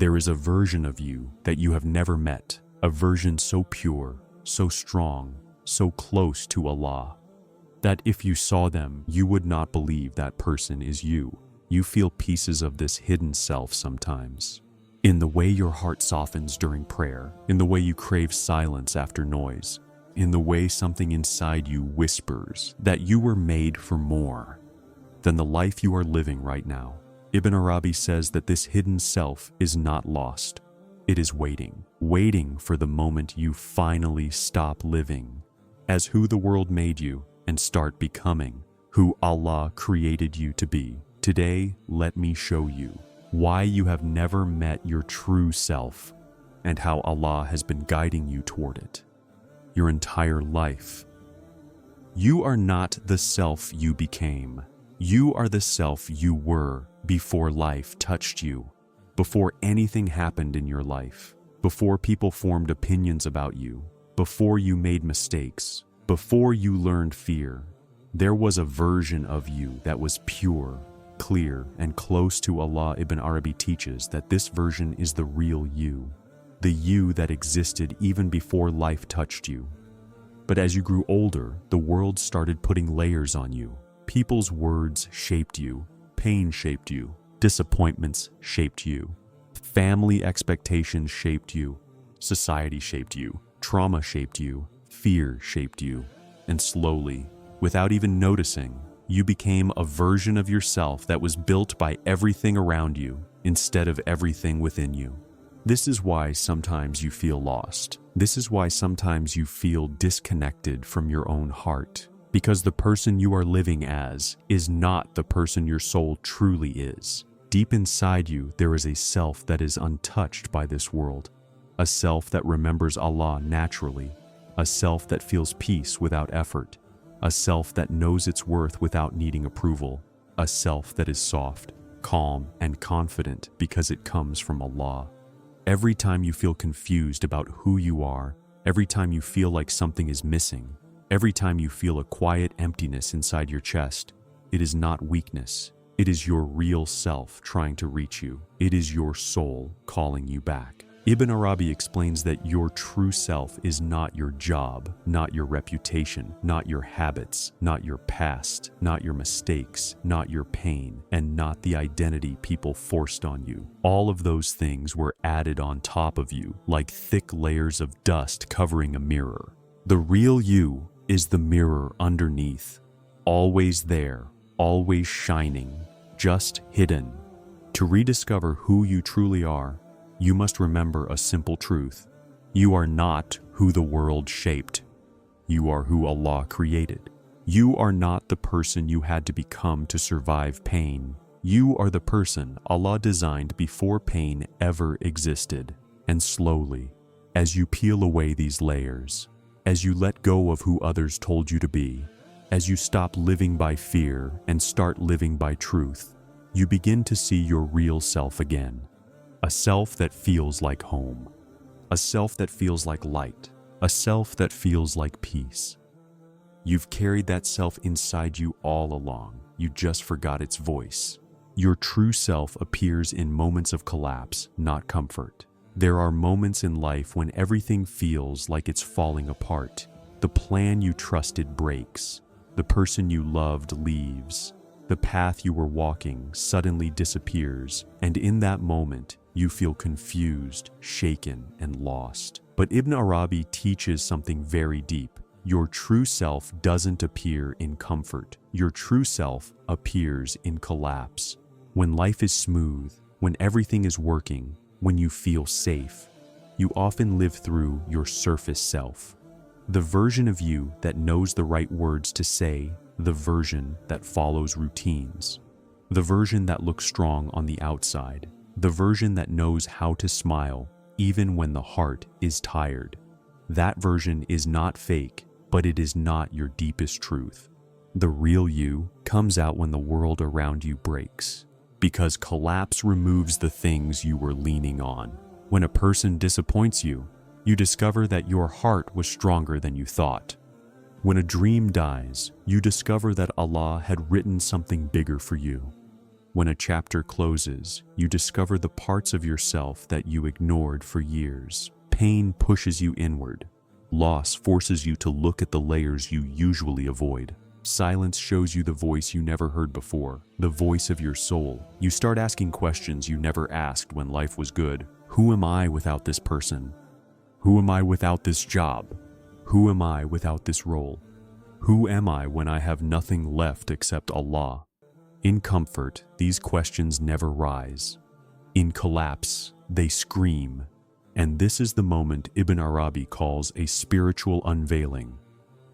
There is a version of you that you have never met, a version so pure, so strong, so close to Allah, that if you saw them, you would not believe that person is you. You feel pieces of this hidden self sometimes. In the way your heart softens during prayer, in the way you crave silence after noise, in the way something inside you whispers that you were made for more than the life you are living right now. Ibn Arabi says that this hidden self is not lost. It is waiting for the moment you finally stop living as who the world made you and start becoming who Allah created you to be. Today, let me show you why you have never met your true self and how Allah has been guiding you toward it your entire life. You are not the self you became. You are the self you were before life touched you, before anything happened in your life, before people formed opinions about you, before you made mistakes, before you learned fear. There was a version of you that was pure, clear, and close to Allah. Ibn Arabi teaches that this version is the real you, the you that existed even before life touched you. But as you grew older, the world started putting layers on you. People's words shaped you, pain shaped you, disappointments shaped you, family expectations shaped you, society shaped you, trauma shaped you, fear shaped you, and slowly, without even noticing, you became a version of yourself that was built by everything around you instead of everything within you. This is why sometimes you feel lost. This is why sometimes you feel disconnected from your own heart. Because the person you are living as is not the person your soul truly is. Deep inside you, there is a self that is untouched by this world, a self that remembers Allah naturally, a self that feels peace without effort, a self that knows its worth without needing approval, a self that is soft, calm, and confident because it comes from Allah. Every time you feel confused about who you are, every time you feel like something is missing, every time you feel a quiet emptiness inside your chest, it is not weakness. It is your real self trying to reach you. It is your soul calling you back. Ibn Arabi explains that your true self is not your job, not your reputation, not your habits, not your past, not your mistakes, not your pain, and not the identity people forced on you. All of those things were added on top of you like thick layers of dust covering a mirror. The real you is the mirror underneath, always there, always shining, just hidden. To rediscover who you truly are, you must remember a simple truth. You are not who the world shaped. You are who Allah created. You are not the person you had to become to survive pain. You are the person Allah designed before pain ever existed. And slowly, as you peel away these layers, as you let go of who others told you to be, as you stop living by fear and start living by truth, you begin to see your real self again. A self that feels like home. A self that feels like light. A self that feels like peace. You've carried that self inside you all along. You just forgot its voice. Your true self appears in moments of collapse, not comfort. There are moments in life when everything feels like it's falling apart. The plan you trusted breaks. The person you loved leaves. The path you were walking suddenly disappears, and in that moment, you feel confused, shaken, and lost. But Ibn Arabi teaches something very deep. Your true self doesn't appear in comfort. Your true self appears in collapse. When life is smooth, when everything is working, when you feel safe, you often live through your surface self. The version of you that knows the right words to say, the version that follows routines, the version that looks strong on the outside, the version that knows how to smile even when the heart is tired. That version is not fake, but it is not your deepest truth. The real you comes out when the world around you breaks, because collapse removes the things you were leaning on. When a person disappoints you, you discover that your heart was stronger than you thought. When a dream dies, you discover that Allah had written something bigger for you. When a chapter closes, you discover the parts of yourself that you ignored for years. Pain pushes you inward. Loss forces you to look at the layers you usually avoid. Silence shows you the voice you never heard before, the voice of your soul. You start asking questions you never asked when life was good. Who am I without this person? Who am I without this job? Who am I without this role? Who am I when I have nothing left except Allah? In comfort, these questions never rise. In collapse, they scream. And this is the moment Ibn Arabi calls a spiritual unveiling.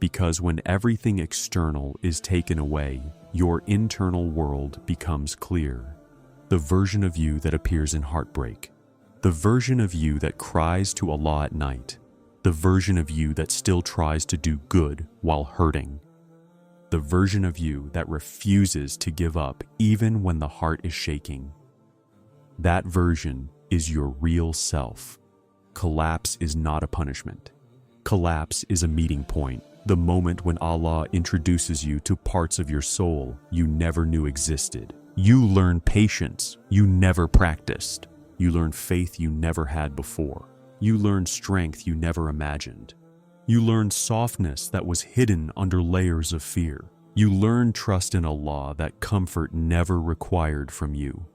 Because when everything external is taken away, your internal world becomes clear. The version of you that appears in heartbreak. The version of you that cries to Allah at night. The version of you that still tries to do good while hurting. The version of you that refuses to give up even when the heart is shaking. That version is your real self. Collapse is not a punishment. Collapse is a meeting point, the moment when Allah introduces you to parts of your soul you never knew existed. You learn patience you never practiced. You learn faith you never had before. You learn strength you never imagined. You learn softness that was hidden under layers of fear. You learn trust in Allah that comfort never required from you.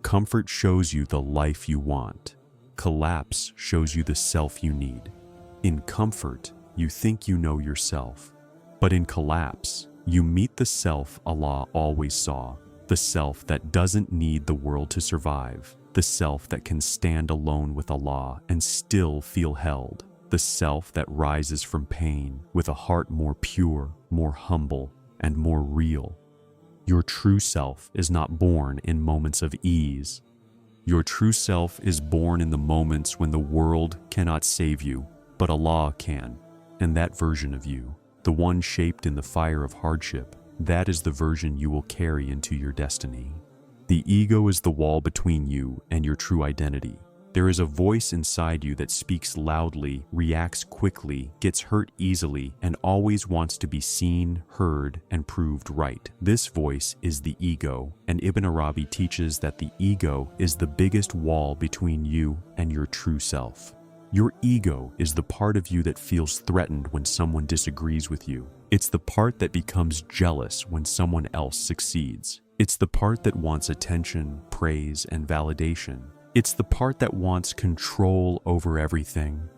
Comfort shows you the life you want. Collapse shows you the self you need. In comfort, you think you know yourself. But in collapse, you meet the self Allah always saw. The self that doesn't need the world to survive. The self that can stand alone with Allah and still feel held. The self that rises from pain with a heart more pure, more humble, and more real. Your true self is not born in moments of ease. Your true self is born in the moments when the world cannot save you, but Allah can. And that version of you, the one shaped in the fire of hardship, that is the version you will carry into your destiny. The ego is the wall between you and your true identity. There is a voice inside you that speaks loudly, reacts quickly, gets hurt easily, and always wants to be seen, heard, and proved right. This voice is the ego, and Ibn Arabi teaches that the ego is the biggest wall between you and your true self. Your ego is the part of you that feels threatened when someone disagrees with you. It's the part that becomes jealous when someone else succeeds. It's the part that wants attention, praise, and validation. It's the part that wants control over everything.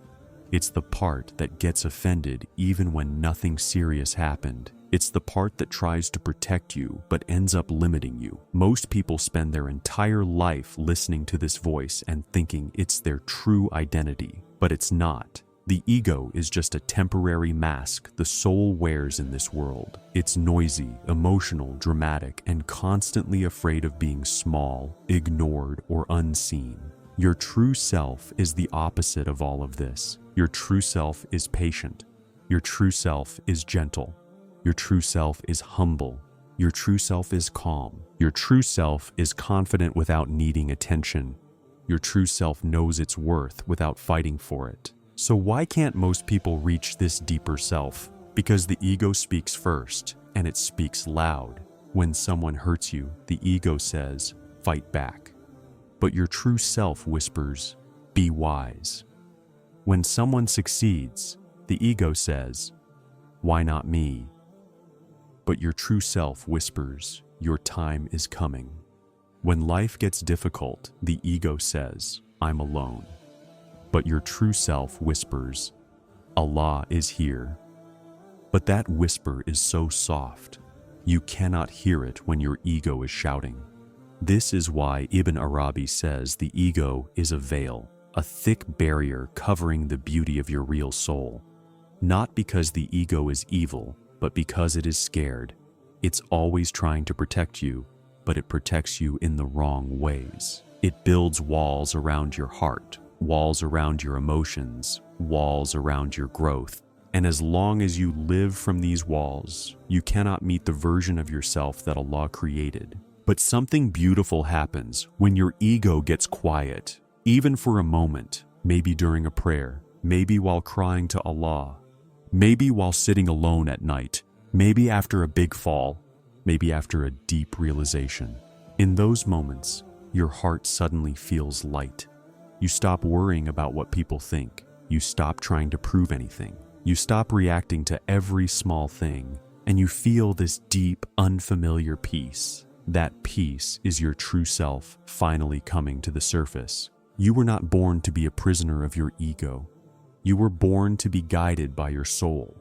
It's the part that gets offended even when nothing serious happened. It's the part that tries to protect you but ends up limiting you. Most people spend their entire life listening to this voice and thinking it's their true identity, but it's not. The ego is just a temporary mask the soul wears in this world. It's noisy, emotional, dramatic, and constantly afraid of being small, ignored, or unseen. Your true self is the opposite of all of this. Your true self is patient. Your true self is gentle. Your true self is humble. Your true self is calm. Your true self is confident without needing attention. Your true self knows its worth without fighting for it. So why can't most people reach this deeper self? Because the ego speaks first, and it speaks loud. When someone hurts you, the ego says, fight back. But your true self whispers, be wise. When someone succeeds, the ego says, why not me? But your true self whispers, your time is coming. When life gets difficult, the ego says, I'm alone. But your true self whispers, Allah is here. But that whisper is so soft, you cannot hear it when your ego is shouting. This is why Ibn Arabi says the ego is a veil, a thick barrier covering the beauty of your real soul. Not because the ego is evil, but because it is scared. It's always trying to protect you, but it protects you in the wrong ways. It builds walls around your heart, walls around your emotions, walls around your growth. And as long as you live from these walls, you cannot meet the version of yourself that Allah created. But something beautiful happens when your ego gets quiet, even for a moment, maybe during a prayer, maybe while crying to Allah, maybe while sitting alone at night, maybe after a big fall, maybe after a deep realization. In those moments, your heart suddenly feels light. You stop worrying about what people think. You stop trying to prove anything. You stop reacting to every small thing, and you feel this deep, unfamiliar peace. That peace is your true self finally coming to the surface. You were not born to be a prisoner of your ego. You were born to be guided by your soul.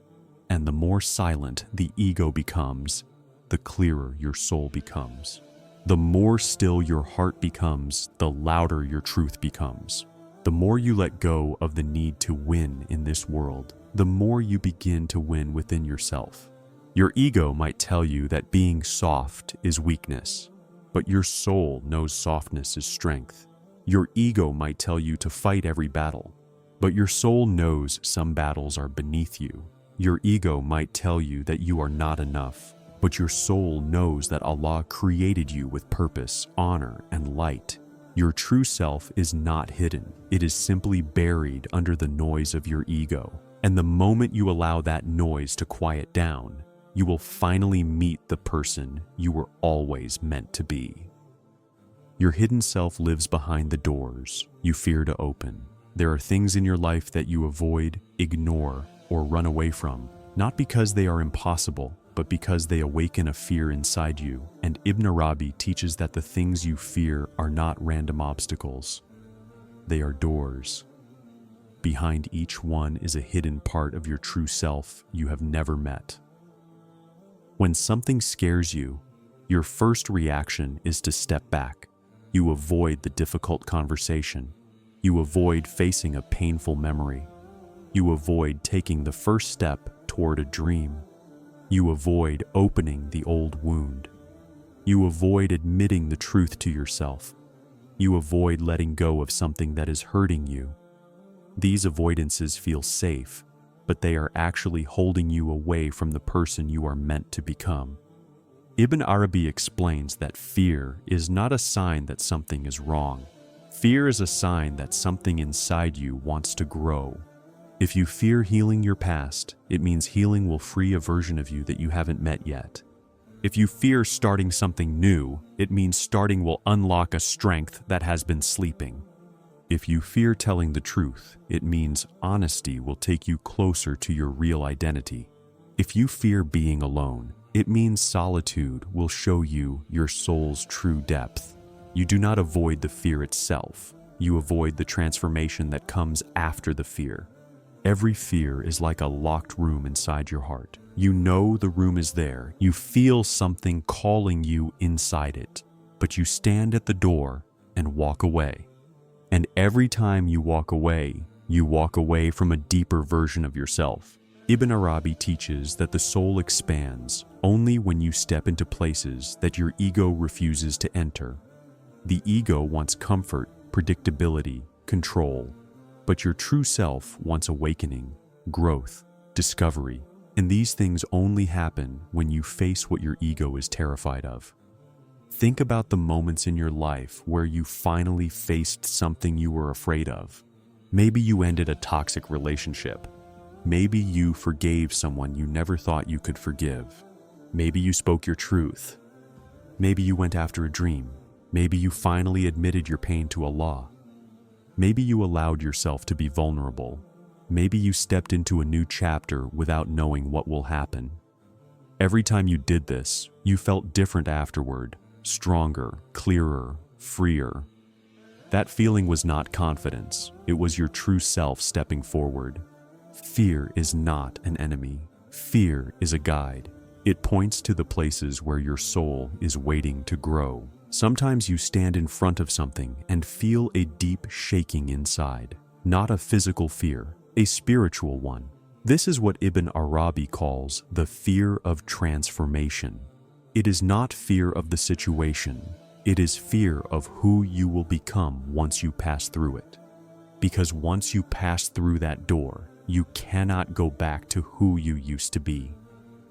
And the more silent the ego becomes, the clearer your soul becomes. The more still your heart becomes, the louder your truth becomes. The more you let go of the need to win in this world, the more you begin to win within yourself. Your ego might tell you that being soft is weakness, but your soul knows softness is strength. Your ego might tell you to fight every battle, but your soul knows some battles are beneath you. Your ego might tell you that you are not enough, but your soul knows that Allah created you with purpose, honor, and light. Your true self is not hidden. It is simply buried under the noise of your ego. And the moment you allow that noise to quiet down, you will finally meet the person you were always meant to be. Your hidden self lives behind the doors you fear to open. There are things in your life that you avoid, ignore, or run away from, not because they are impossible, but because they awaken a fear inside you. And Ibn Arabi teaches that the things you fear are not random obstacles. They are doors. Behind each one is a hidden part of your true self you have never met. When something scares you, your first reaction is to step back. You avoid the difficult conversation. You avoid facing a painful memory. You avoid taking the first step toward a dream. You avoid opening the old wound. You avoid admitting the truth to yourself. You avoid letting go of something that is hurting you. These avoidances feel safe, but they are actually holding you away from the person you are meant to become. Ibn Arabi explains that fear is not a sign that something is wrong. Fear is a sign that something inside you wants to grow. If you fear healing your past, it means healing will free a version of you that you haven't met yet. If you fear starting something new, it means starting will unlock a strength that has been sleeping. If you fear telling the truth, it means honesty will take you closer to your real identity. If you fear being alone, it means solitude will show you your soul's true depth. You do not avoid the fear itself. You avoid the transformation that comes after the fear. Every fear is like a locked room inside your heart. You know the room is there. You feel something calling you inside it, but you stand at the door and walk away. And every time you walk away from a deeper version of yourself. Ibn Arabi teaches that the soul expands only when you step into places that your ego refuses to enter. The ego wants comfort, predictability, control, but your true self wants awakening, growth, discovery, and these things only happen when you face what your ego is terrified of. Think about the moments in your life where you finally faced something you were afraid of. Maybe you ended a toxic relationship. Maybe you forgave someone you never thought you could forgive. Maybe you spoke your truth. Maybe you went after a dream. Maybe you finally admitted your pain to Allah. Maybe you allowed yourself to be vulnerable. Maybe you stepped into a new chapter without knowing what will happen. Every time you did this, you felt different afterward, stronger, clearer, freer. That feeling was not confidence. It was your true self stepping forward. Fear is not an enemy. Fear is a guide. It points to the places where your soul is waiting to grow. Sometimes you stand in front of something and feel a deep shaking inside. Not a physical fear, a spiritual one. This is what Ibn Arabi calls the fear of transformation. It is not fear of the situation. It is fear of who you will become once you pass through it. Because once you pass through that door, you cannot go back to who you used to be.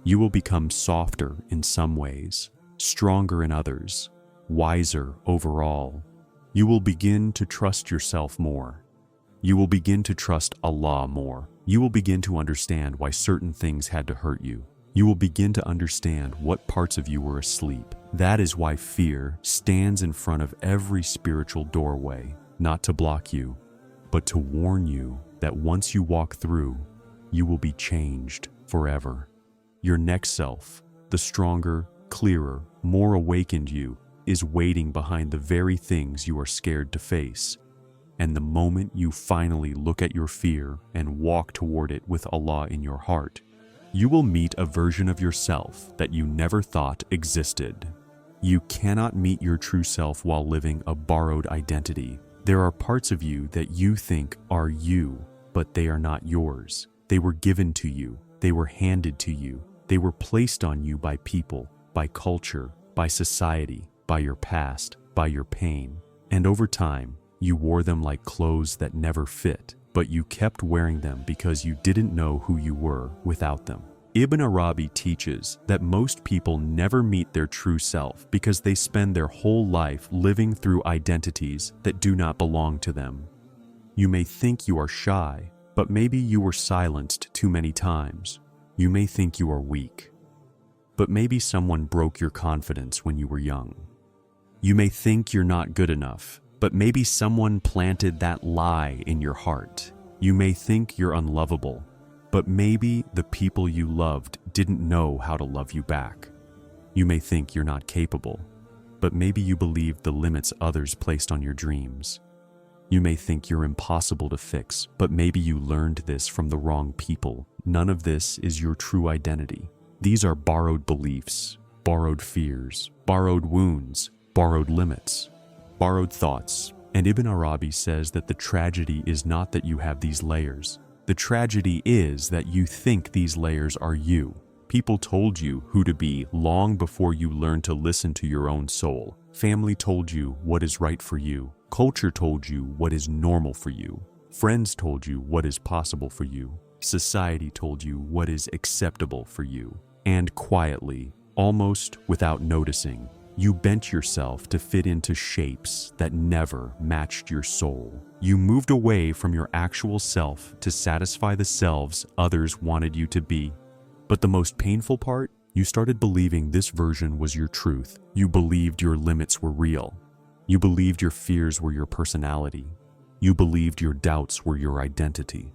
You will become softer in some ways, stronger in others, wiser overall. You will begin to trust yourself more. You will begin to trust Allah more. You will begin to understand why certain things had to hurt you. You will begin to understand what parts of you were asleep. That is why fear stands in front of every spiritual doorway, not to block you, but to warn you that once you walk through, you will be changed forever. Your next self, the stronger, clearer, more awakened you, is waiting behind the very things you are scared to face. And the moment you finally look at your fear and walk toward it with Allah in your heart, you will meet a version of yourself that you never thought existed. You cannot meet your true self while living a borrowed identity. There are parts of you that you think are you, but they are not yours. They were given to you. They were handed to you. They were placed on you by people, by culture, by society, by your past, by your pain. And over time, you wore them like clothes that never fit, but you kept wearing them because you didn't know who you were without them. Ibn Arabi teaches that most people never meet their true self because they spend their whole life living through identities that do not belong to them. You may think you are shy, but maybe you were silenced too many times. You may think you are weak, but maybe someone broke your confidence when you were young. You may think you're not good enough, but maybe someone planted that lie in your heart. You may think you're unlovable, but maybe the people you loved didn't know how to love you back. You may think you're not capable, but maybe you believed the limits others placed on your dreams. You may think you're impossible to fix, but maybe you learned this from the wrong people. None of this is your true identity. These are borrowed beliefs, borrowed fears, borrowed wounds, borrowed limits, borrowed thoughts. And Ibn Arabi says that the tragedy is not that you have these layers. The tragedy is that you think these layers are you. People told you who to be long before you learned to listen to your own soul. Family told you what is right for you. Culture told you what is normal for you. Friends told you what is possible for you. Society told you what is acceptable for you. And quietly, almost without noticing, you bent yourself to fit into shapes that never matched your soul. You moved away from your actual self to satisfy the selves others wanted you to be. But the most painful part, you started believing this version was your truth. You believed your limits were real. You believed your fears were your personality. You believed your doubts were your identity.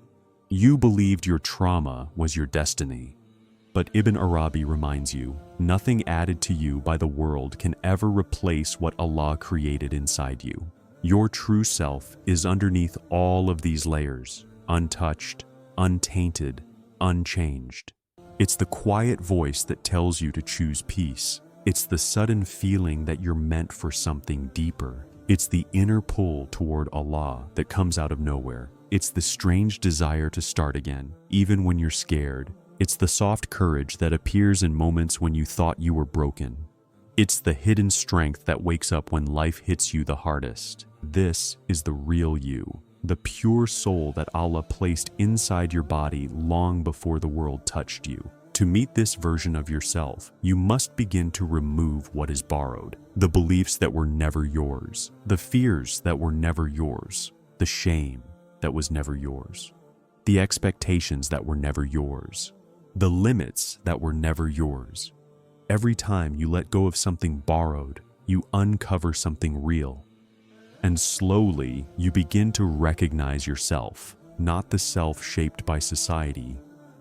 You believed your trauma was your destiny. But Ibn Arabi reminds you, nothing added to you by the world can ever replace what Allah created inside you. Your true self is underneath all of these layers, untouched, untainted, unchanged. It's the quiet voice that tells you to choose peace. It's the sudden feeling that you're meant for something deeper. It's the inner pull toward Allah that comes out of nowhere. It's the strange desire to start again, even when you're scared. It's the soft courage that appears in moments when you thought you were broken. It's the hidden strength that wakes up when life hits you the hardest. This is the real you, the pure soul that Allah placed inside your body long before the world touched you. To meet this version of yourself, you must begin to remove what is borrowed, the beliefs that were never yours, the fears that were never yours, the shame that was never yours, the expectations that were never yours, the limits that were never yours. Every time you let go of something borrowed, you uncover something real. And slowly, you begin to recognize yourself, not the self shaped by society,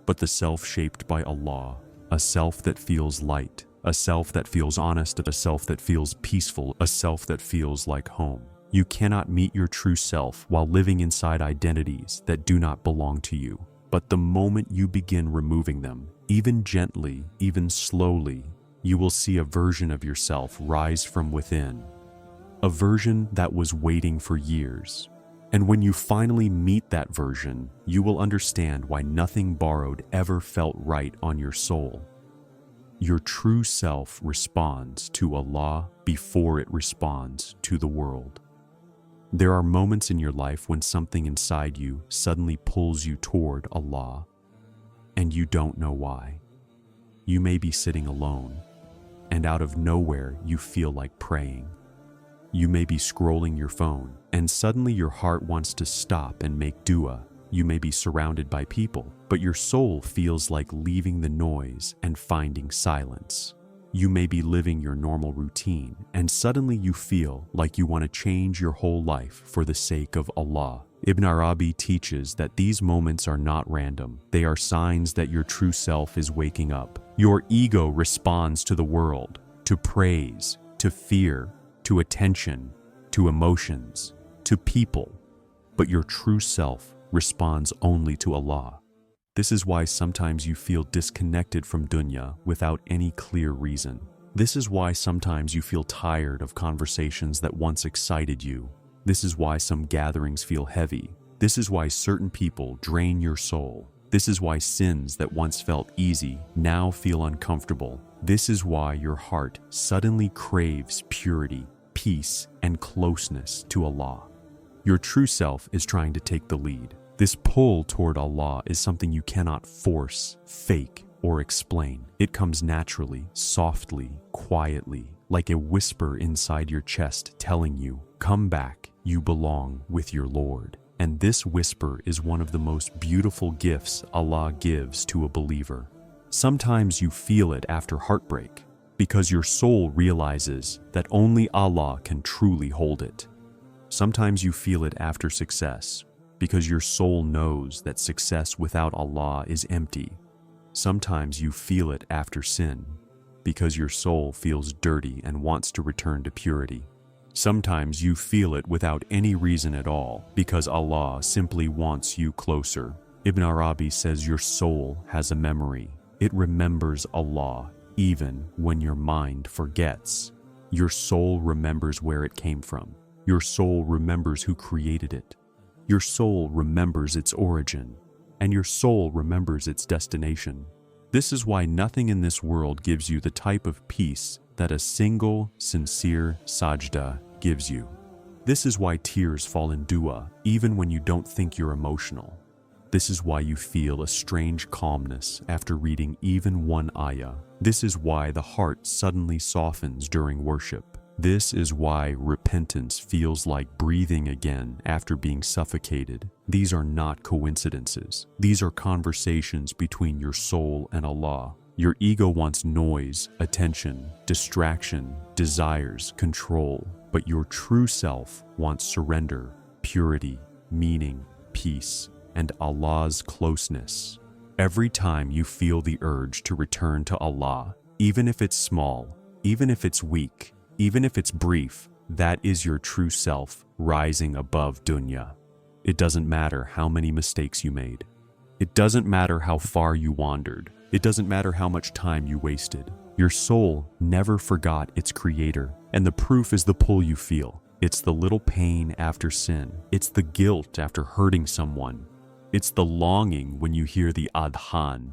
but the self shaped by Allah, a self that feels light, a self that feels honest, a self that feels peaceful, a self that feels like home. You cannot meet your true self while living inside identities that do not belong to you. But the moment you begin removing them, even gently, even slowly, you will see a version of yourself rise from within. A version that was waiting for years. And when you finally meet that version, you will understand why nothing borrowed ever felt right on your soul. Your true self responds to Allah before it responds to the world. There are moments in your life when something inside you suddenly pulls you toward Allah, and you don't know why. You may be sitting alone, and out of nowhere you feel like praying. You may be scrolling your phone, and suddenly your heart wants to stop and make dua. You may be surrounded by people, but your soul feels like leaving the noise and finding silence. You may be living your normal routine, and suddenly you feel like you want to change your whole life for the sake of Allah. Ibn Arabi teaches that these moments are not random. They are signs that your true self is waking up. Your ego responds to the world, to praise, to fear, to attention, to emotions, to people. But your true self responds only to Allah. This is why sometimes you feel disconnected from dunya without any clear reason. This is why sometimes you feel tired of conversations that once excited you. This is why some gatherings feel heavy. This is why certain people drain your soul. This is why sins that once felt easy now feel uncomfortable. This is why your heart suddenly craves purity, peace, and closeness to Allah. Your true self is trying to take the lead. This pull toward Allah is something you cannot force, fake, or explain. It comes naturally, softly, quietly, like a whisper inside your chest telling you, "Come back, you belong with your Lord." And this whisper is one of the most beautiful gifts Allah gives to a believer. Sometimes you feel it after heartbreak, because your soul realizes that only Allah can truly hold it. Sometimes you feel it after success, because your soul knows that success without Allah is empty. Sometimes you feel it after sin, because your soul feels dirty and wants to return to purity. Sometimes you feel it without any reason at all, because Allah simply wants you closer. Ibn Arabi says your soul has a memory. It remembers Allah even when your mind forgets. Your soul remembers where it came from. Your soul remembers who created it. Your soul remembers its origin, and your soul remembers its destination. This is why nothing in this world gives you the type of peace that a single, sincere sajda gives you. This is why tears fall in dua even when you don't think you're emotional. This is why you feel a strange calmness after reading even one ayah. This is why the heart suddenly softens during worship. This is why repentance feels like breathing again after being suffocated. These are not coincidences. These are conversations between your soul and Allah. Your ego wants noise, attention, distraction, desires, control, but your true self wants surrender, purity, meaning, peace, and Allah's closeness. Every time you feel the urge to return to Allah, even if it's small, even if it's weak, even if it's brief, that is your true self rising above dunya. It doesn't matter how many mistakes you made. It doesn't matter how far you wandered. It doesn't matter how much time you wasted. Your soul never forgot its creator, and the proof is the pull you feel. It's the little pain after sin. It's the guilt after hurting someone. It's the longing when you hear the adhan.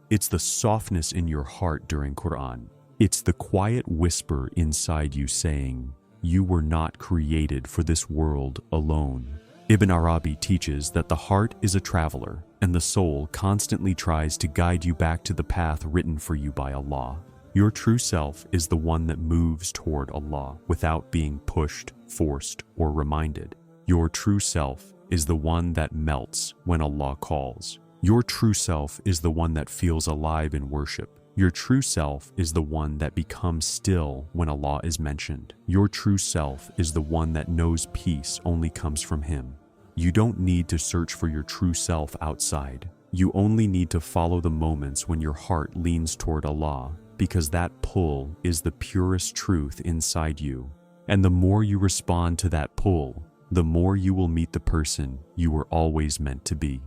It's the softness in your heart during Quran. It's the quiet whisper inside you saying, "You were not created for this world alone." Ibn Arabi teaches that the heart is a traveler, and the soul constantly tries to guide you back to the path written for you by Allah. Your true self is the one that moves toward Allah without being pushed, forced, or reminded. Your true self is the one that melts when Allah calls. Your true self is the one that feels alive in worship. Your true self is the one that becomes still when Allah is mentioned. Your true self is the one that knows peace only comes from Him. You don't need to search for your true self outside. You only need to follow the moments when your heart leans toward Allah, because that pull is the purest truth inside you. And the more you respond to that pull, the more you will meet the person you were always meant to be.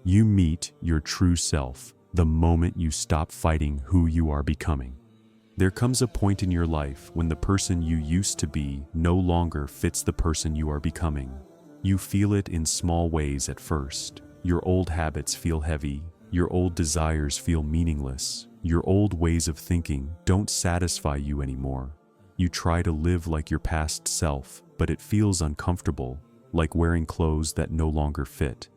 You meet your true self the moment you stop fighting who you are becoming. There comes a point in your life when the person you used to be no longer fits the person you are becoming. You feel it in small ways at first. Your old habits feel heavy. Your old desires feel meaningless. Your old ways of thinking don't satisfy you anymore. You try to live like your past self, but it feels uncomfortable, like wearing clothes that no longer fit.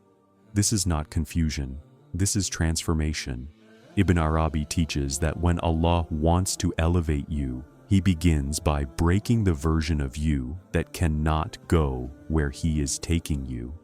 This is not confusion. This is transformation. Ibn Arabi teaches that when Allah wants to elevate you, He begins by breaking the version of you that cannot go where He is taking you.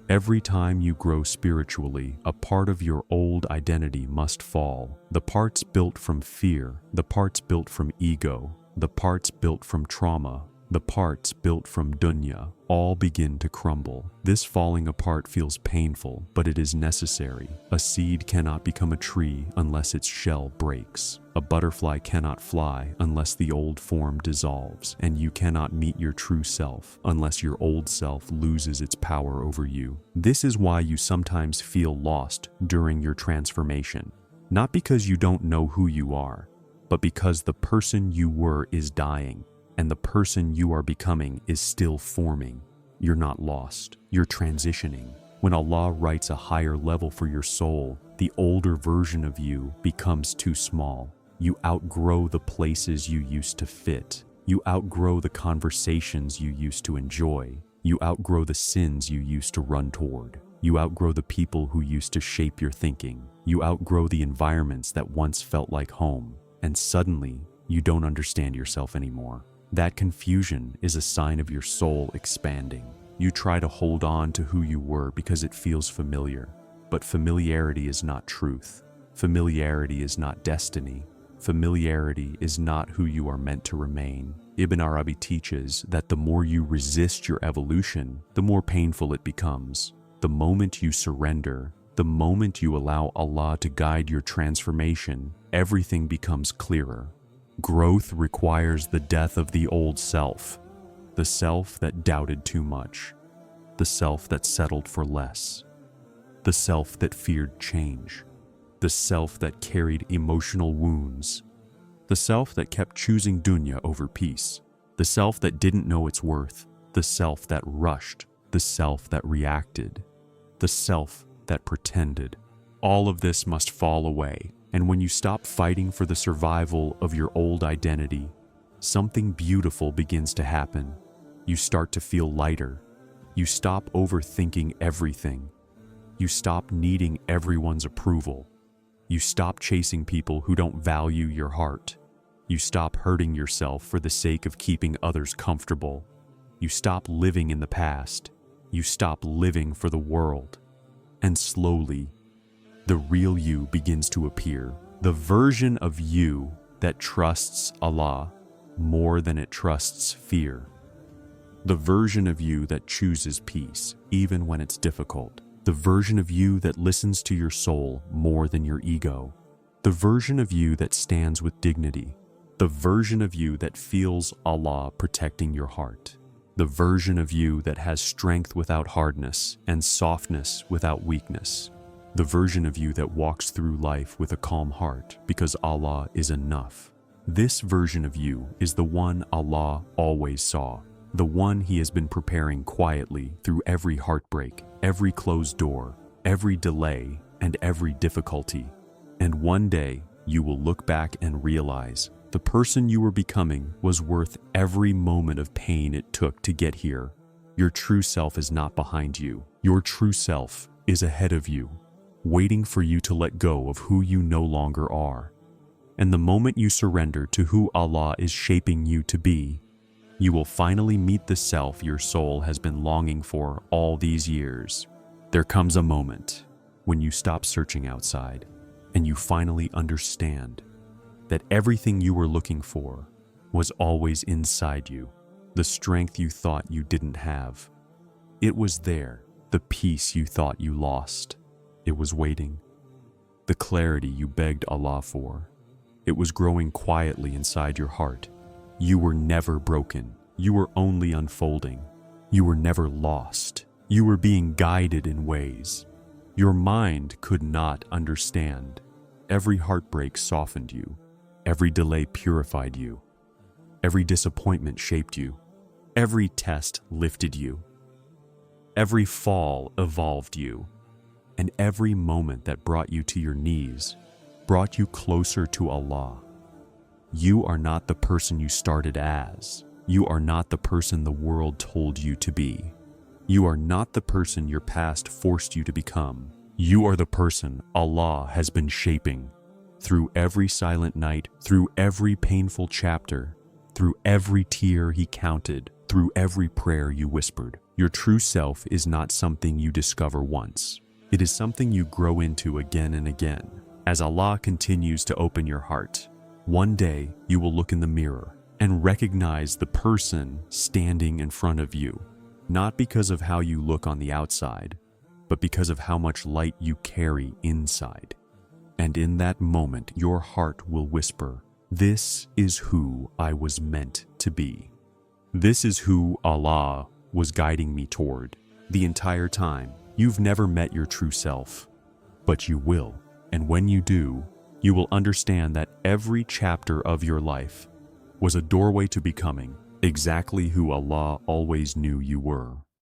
Every time you grow spiritually, a part of your old identity must fall. The parts built from fear, the parts built from ego, the parts built from trauma, the parts built from dunya, all begin to crumble. This falling apart feels painful, but it is necessary. A seed cannot become a tree unless its shell breaks. A butterfly cannot fly unless the old form dissolves, and you cannot meet your true self unless your old self loses its power over you. This is why you sometimes feel lost during your transformation. Not because you don't know who you are, but because the person you were is dying, and the person you are becoming is still forming. You're not lost, you're transitioning. When Allah writes a higher level for your soul, the older version of you becomes too small. You outgrow the places you used to fit. You outgrow the conversations you used to enjoy. You outgrow the sins you used to run toward. You outgrow the people who used to shape your thinking. You outgrow the environments that once felt like home. And suddenly, you don't understand yourself anymore. That confusion is a sign of your soul expanding. You try to hold on to who you were because it feels familiar, but familiarity is not truth. Familiarity is not destiny. Familiarity is not who you are meant to remain. Ibn Arabi teaches that the more you resist your evolution, the more painful it becomes. The moment you surrender, the moment you allow Allah to guide your transformation, everything becomes clearer. Growth requires the death of the old self, the self that doubted too much, the self that settled for less, the self that feared change, the self that carried emotional wounds, the self that kept choosing dunya over peace, the self that didn't know its worth, the self that rushed, the self that reacted, the self that pretended. All of this must fall away. And when you stop fighting for the survival of your old identity, something beautiful begins to happen. You start to feel lighter. You stop overthinking everything. You stop needing everyone's approval. You stop chasing people who don't value your heart. You stop hurting yourself for the sake of keeping others comfortable. You stop living in the past. You stop living for the world. And slowly, the real you begins to appear, the version of you that trusts Allah more than it trusts fear, the version of you that chooses peace even when it's difficult, the version of you that listens to your soul more than your ego, the version of you that stands with dignity, the version of you that feels Allah protecting your heart, the version of you that has strength without hardness and softness without weakness, the version of you that walks through life with a calm heart because Allah is enough. This version of you is the one Allah always saw, the one He has been preparing quietly through every heartbreak, every closed door, every delay, and every difficulty. And one day, you will look back and realize the person you were becoming was worth every moment of pain it took to get here. Your true self is not behind you. Your true self is ahead of you, waiting for you to let go of who you no longer are. And the moment you surrender to who Allah is shaping you to be, you will finally meet the self your soul has been longing for all these years. There comes a moment when you stop searching outside and you finally understand that everything you were looking for was always inside you, the strength you thought you didn't have. It was there, the peace you thought you lost. It was waiting. The clarity you begged Allah for. It was growing quietly inside your heart. You were never broken. You were only unfolding. You were never lost. You were being guided in ways your mind could not understand. Every heartbreak softened you. Every delay purified you. Every disappointment shaped you. Every test lifted you. Every fall evolved you. And every moment that brought you to your knees brought you closer to Allah. You are not the person you started as. You are not the person the world told you to be. You are not the person your past forced you to become. You are the person Allah has been shaping. Through every silent night, through every painful chapter, through every tear He counted, through every prayer you whispered. Your true self is not something you discover once. It is something you grow into again and again. As Allah continues to open your heart, one day you will look in the mirror and recognize the person standing in front of you, not because of how you look on the outside, but because of how much light you carry inside. And in that moment, your heart will whisper, "This is who I was meant to be. This is who Allah was guiding me toward the entire time." You've never met your true self, but you will. And when you do, you will understand that every chapter of your life was a doorway to becoming exactly who Allah always knew you were.